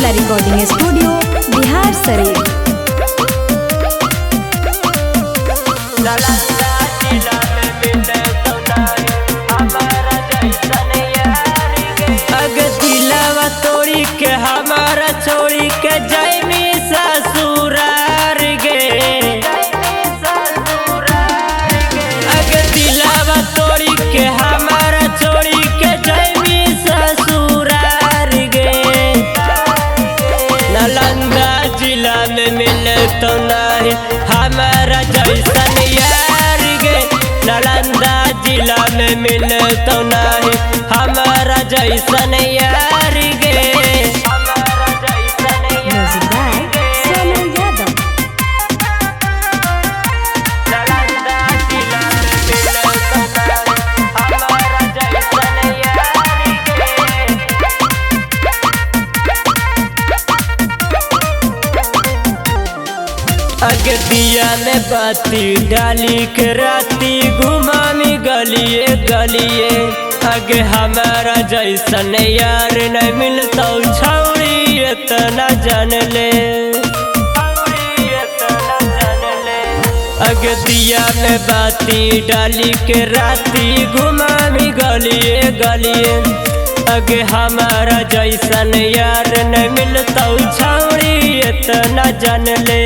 Mithila recording studio Bihar Sharif. दिलावा तोड़ी के हमारा छोड़ी के जैमी ससुरार गे। दिलावा तोड़ी के हमारा छोड़ी के जैमी ससुरार गे। नालंदा जिला में मिले तो नहीं हमारा जैसन यार गे। नालंदा जिला में मिले तो नहीं हमारा जैसन यार गे। Music by Sonu Yadav. नालंदा जिला में मिले तो नहीं हमारा जैसन यार गे। दिया में बाती डाली के राती घुमामी गलिए गलिए। अगे हमारा जैसन यार नहीं मिलता छौड़ी इतना जान ले। अगे दिया में बाती डाली के राती घुमामी गलिए गलिए। अगे हमारा जैसन यार नहीं मिलता छौड़ी इतना जान ले।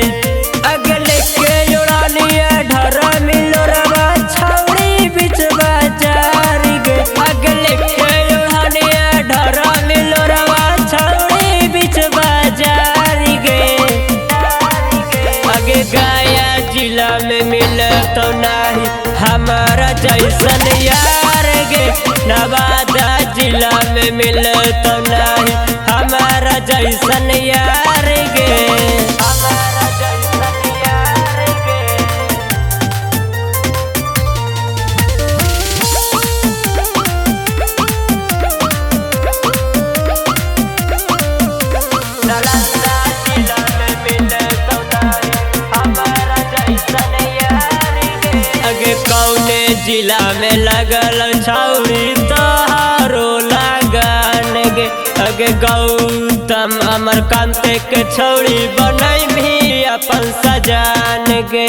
अगले के उड़ानिया ढरा मिलो रवा छौड़ी बिच बाजार गे। अगले के उड़ानिया ढरा मिलो रवा छौड़ी बिच बाजार गे। आगे गया जिला में मिले तो नहीं हमारा जैसन यार गे। नवादा जिला में मिले तो नहीं हमारा जैसन यार गे। कौने जिला में लगल छौड़ी तोहारो लगन गे। अगे गौतम अमरकांत के छौड़ी बनई भी अपन सजान गे।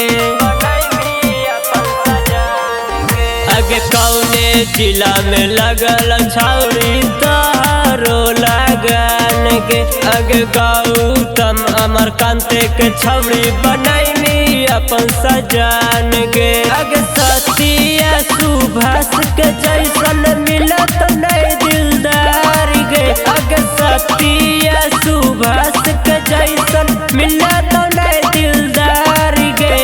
अगे कौने जिला में लगल छौड़ी तोहारो लगन गे। अगे गौतम अमरकांत के छौड़ी बनई अपन सजान गे। अगे सतिया सुभाष के जैसन मिलत नहीं दिलदार गे। अगे सतिया सुभाष के जैसन मिलत नहीं दिलदार गे।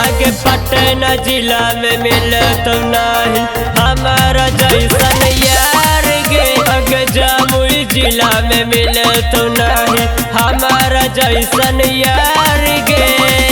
अगे पटना जिला में मिलत नहीं हमारा जैसन यार गे। अगे जमुई जिला में मिलत नहीं हमारा जैसन यार गे।